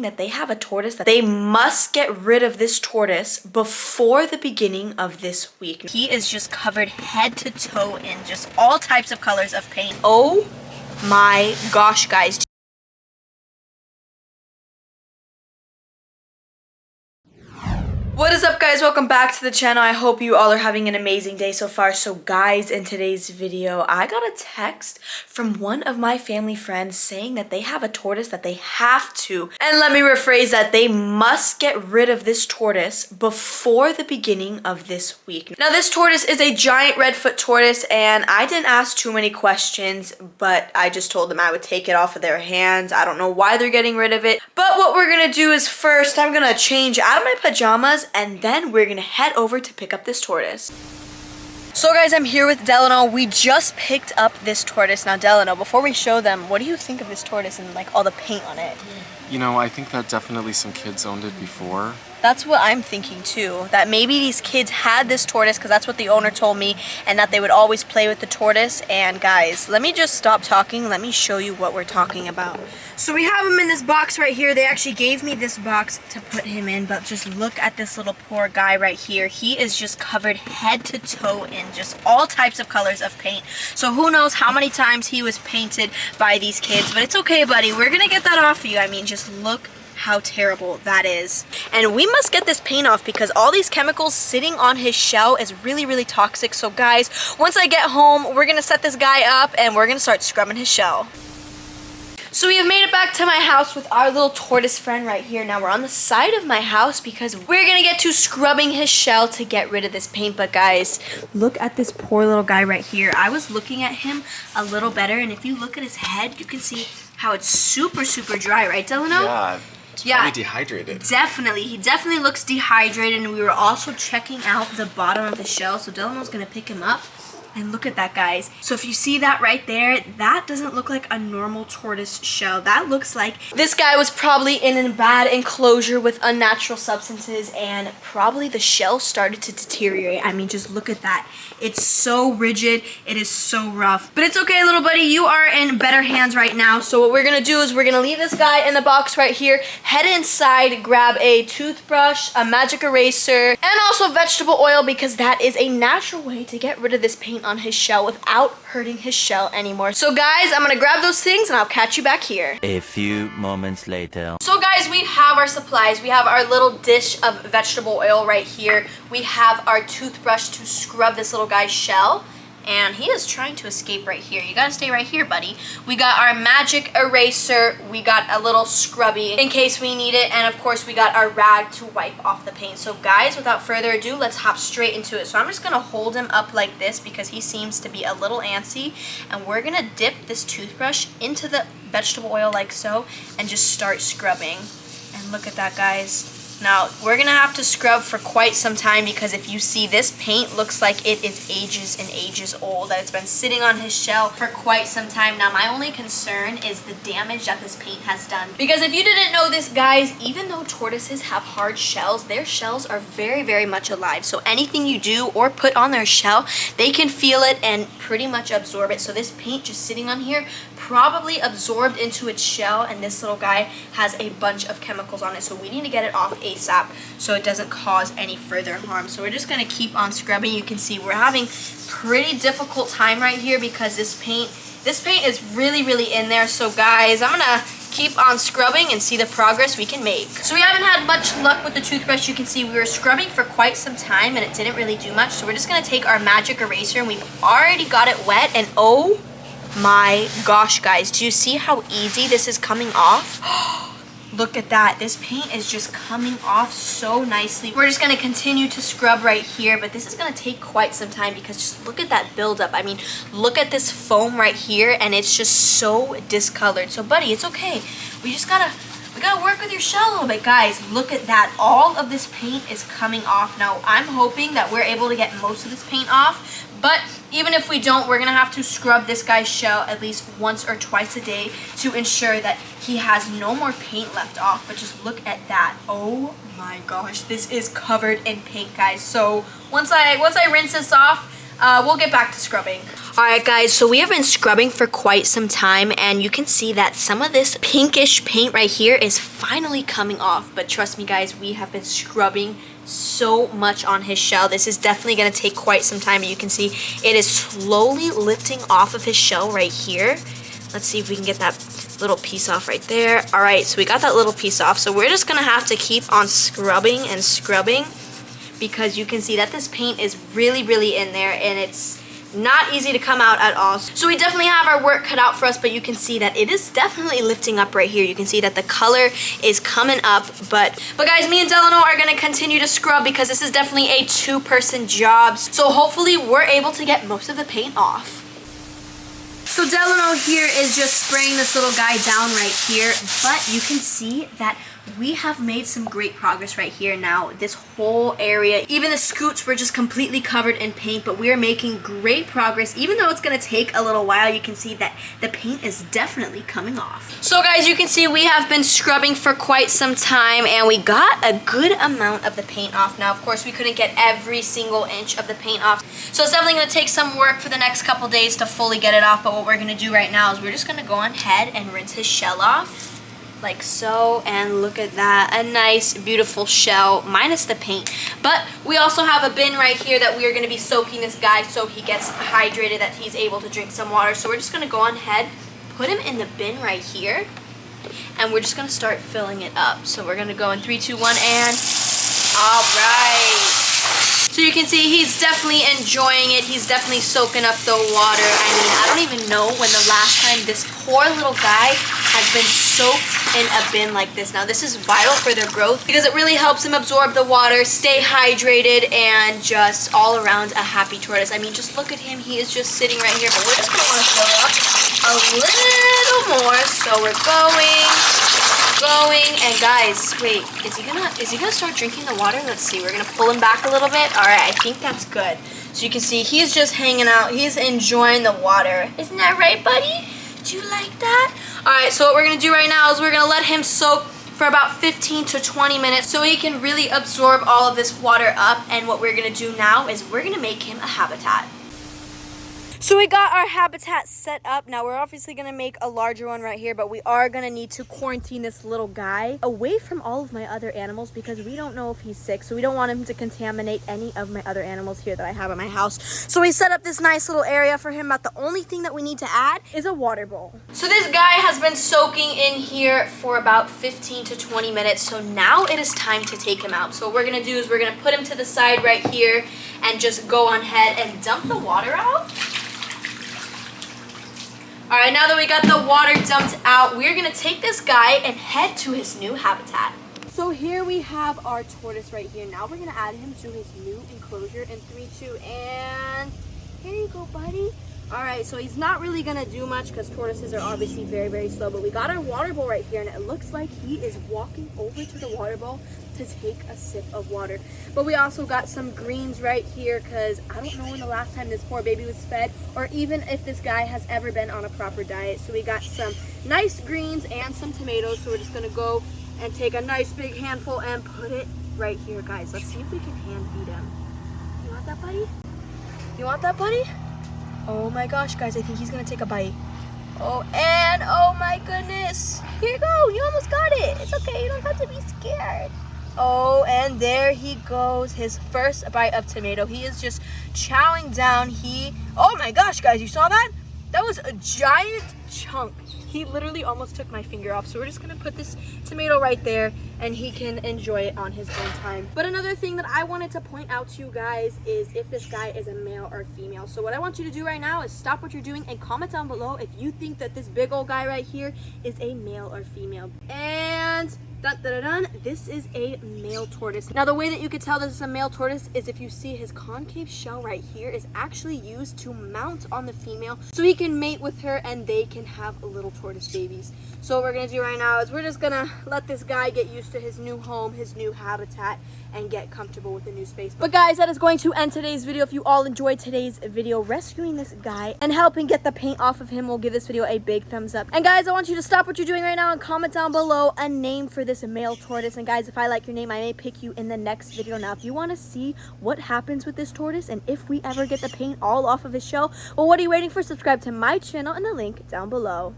that they have a tortoise that they must get rid of this tortoise before the beginning of this week. He is just covered head to toe in just all types of colors of paint. Oh my gosh, guys. What is up, guys? Welcome back to the channel. I hope you all are having an amazing day so far. So guys, in today's video, I got a text from one of my family friends saying that they have a tortoise that they have to, and let me rephrase that, they must get rid of this tortoise before the beginning of this week. Now, this tortoise is a giant redfoot tortoise, and I didn't ask too many questions, but I just told them I would take it off of their hands. I don't know why they're getting rid of it, but what we're gonna do is first, I'm gonna change out of my pajamas, and then we're gonna head over to pick up this tortoise. So guys, I'm here with Delano. We just picked up this tortoise. Now Delano, before we show them, what do you think of this tortoise and like all the paint on it? You know, I think that definitely some kids owned it before. That's what I'm thinking too, that maybe these kids had this tortoise because that's what the owner told me, and that they would always play with the tortoise. And guys, let me just stop talking. Let me show you what we're talking about. So we have him in this box right here. They actually gave me this box to put him in, but just look at this little poor guy right here. He is just covered head to toe in just all types of colors of paint. So who knows how many times he was painted by these kids, but it's okay, buddy. We're gonna get that off of you. I mean, just look how terrible that is. And we must get this paint off because all these chemicals sitting on his shell is really, really toxic. So guys, once I get home, we're gonna set this guy up and we're gonna start scrubbing his shell. So we have made it back to my house with our little tortoise friend right here. Now we're on the side of my house because we're gonna get to scrubbing his shell to get rid of this paint. But guys, look at this poor little guy right here. I was looking at him a little better, and if you look at his head, you can see how it's super, super dry, right, Delano? Yeah. Probably dehydrated. Definitely. He definitely looks dehydrated, and we were also checking out the bottom of the shell, so Delano's gonna pick him up. And look at that, guys. So if you see that right there, that doesn't look like a normal tortoise shell. That looks like this guy was probably in a bad enclosure with unnatural substances, and probably the shell started to deteriorate. I mean, just look at that. It's so rigid. It is so rough. But it's okay, little buddy. You are in better hands right now. So what we're gonna do is we're gonna leave this guy in the box right here, head inside, grab a toothbrush, a magic eraser, and also vegetable oil, because that is a natural way to get rid of this paint on his shell without hurting his shell anymore. So guys, I'm gonna grab those things and I'll catch you back here. A few moments later. So guys, we have our supplies. We have our little dish of vegetable oil right here. We have our toothbrush to scrub this little guy's shell. And he is trying to escape right here. You gotta stay right here, buddy. We got our magic eraser. We got a little scrubby in case we need it. And of course, we got our rag to wipe off the paint. So guys, without further ado, let's hop straight into it. So I'm just gonna hold him up like this because he seems to be a little antsy. And we're gonna dip this toothbrush into the vegetable oil like so and just start scrubbing. And look at that, guys. Now, we're gonna have to scrub for quite some time because if you see, this paint looks like it is ages and ages old, that it's been sitting on his shell for quite some time. Now, my only concern is the damage that this paint has done. Because if you didn't know this, guys, even though tortoises have hard shells, their shells are very, very much alive. So anything you do or put on their shell, they can feel it and pretty much absorb it. So this paint just sitting on here probably absorbed into its shell, and this little guy has a bunch of chemicals on it. So we need to get it off ASAP so it doesn't cause any further harm. So we're just gonna keep on scrubbing. You can see we're having pretty difficult time right here because this paint is really, really in there. So guys, I'm gonna keep on scrubbing and see the progress we can make. So we haven't had much luck with the toothbrush. You can see we were scrubbing for quite some time and it didn't really do much. So we're just gonna take our magic eraser, and we've already got it wet, and oh my gosh, guys, do you see how easy this is coming off? Look at that. This paint is just coming off so nicely. We're just going to continue to scrub right here, but this is going to take quite some time because just look at that buildup. I mean, look at this foam right here, and it's just so discolored. So buddy, it's okay. We gotta work with your shell a little bit. Guys, look at that. All of this paint is coming off. Now, I'm hoping that we're able to get most of this paint off, but even if we don't, we're gonna have to scrub this guy's shell at least once or twice a day to ensure that he has no more paint left off. But just look at that. Oh my gosh, this is covered in paint, guys. So once I rinse this off, we'll get back to scrubbing. Alright guys, so we have been scrubbing for quite some time, and you can see that some of this pinkish paint right here is finally coming off. But trust me guys, we have been scrubbing so much on his shell. This is definitely going to take quite some time, but you can see it is slowly lifting off of his shell right here. Let's see if we can get that little piece off right there. Alright, so we got that little piece off. So we're just going to have to keep on scrubbing and scrubbing, because you can see that this paint is really, really in there, and it's not easy to come out at all. So we definitely have our work cut out for us, but you can see that it is definitely lifting up right here. You can see that the color is coming up, but guys, me and Delano are going to continue to scrub because this is definitely a two-person job. So hopefully we're able to get most of the paint off. So Delano here is just spraying this little guy down right here, but you can see that we have made some great progress right here now. This whole area, even the scoots were just completely covered in paint, but we are making great progress. Even though it's going to take a little while, you can see that the paint is definitely coming off. So guys, you can see we have been scrubbing for quite some time, and we got a good amount of the paint off. Now, of course, we couldn't get every single inch of the paint off, so it's definitely going to take some work for the next couple days to fully get it off. But what we're going to do right now is we're just going to go on ahead and rinse his shell off. Like so, and look at that, a nice beautiful shell minus the paint. But we also have a bin right here that we are going to be soaking this guy so he gets hydrated, that he's able to drink some water. So we're just going to go on ahead, put him in the bin right here, and we're just going to start filling it up. So we're going to go in 3, 2, 1, and all right. So you can see he's definitely enjoying it. He's definitely soaking up the water. I mean, I don't even know when the last time this poor little guy has been soaked in a bin like this. Now, this is vital for their growth because it really helps him absorb the water, stay hydrated, and just all around a happy tortoise. I mean, just look at him. He is just sitting right here, but we're just going to want to fill up a little more. So we're going, and guys, wait, is he gonna start drinking the water? Let's see. We're gonna pull him back a little bit. All right, I think that's good. So you can see he's just hanging out. He's enjoying the water. Isn't that right, buddy? Do you like that? All right, so what we're gonna do right now is we're gonna let him soak for about 15 to 20 minutes so he can really absorb all of this water up. And what we're gonna do now is we're gonna make him a habitat. So we got our habitat set up. Now we're obviously gonna make a larger one right here, but we are gonna need to quarantine this little guy away from all of my other animals because we don't know if he's sick. So we don't want him to contaminate any of my other animals here that I have at my house. So we set up this nice little area for him, but the only thing that we need to add is a water bowl. So this guy has been soaking in here for about 15 to 20 minutes. So now it is time to take him out. So what we're gonna do is we're gonna put him to the side right here and just go on ahead and dump the water out. All right, now that we got the water dumped out, we're gonna take this guy and head to his new habitat. So here we have our tortoise right here. Now we're gonna add him to his new enclosure in 3, 2, and here you go, buddy. All right, so he's not really gonna do much because tortoises are obviously very, very slow, but we got our water bowl right here, and it looks like he is walking over to the water bowl to take a sip of water. But we also got some greens right here because I don't know when the last time this poor baby was fed, or even if this guy has ever been on a proper diet. So we got some nice greens and some tomatoes. So we're just gonna go and take a nice big handful and put it right here, guys. Let's see if we can hand feed him. You want that, buddy? You want that, buddy? Oh my gosh, guys, I think he's gonna take a bite. Oh, and oh my goodness. Here you go, you almost got it. It's okay, you don't have to be scared. Oh, and there he goes, his first bite of tomato. He is just chowing down. Oh my gosh, guys, you saw that? That was a giant chunk. He literally almost took my finger off. So we're just gonna put this tomato right there and he can enjoy it on his own time. But another thing that I wanted to point out to you guys is if this guy is a male or female. So what I want you to do right now is stop what you're doing and comment down below if you think that this big old guy right here is a male or female. And dun, dun, dun, dun, this is a male tortoise. Now the way that you could tell this is a male tortoise is if you see his concave shell right here is actually used to mount on the female so he can mate with her and they can can have little tortoise babies. So what we're gonna do right now is we're just gonna let this guy get used to his new home, his new habitat, and get comfortable with the new space. But guys, that is going to end today's video. If you all enjoyed today's video rescuing this guy and helping get the paint off of him, we'll give this video a big thumbs up. And guys, I want you to stop what you're doing right now and comment down below a name for this male tortoise. And guys, if I like your name, I may pick you in the next video. Now, if you want to see what happens with this tortoise and if we ever get the paint all off of his shell, well, what are you waiting for? Subscribe to my channel and the link down below.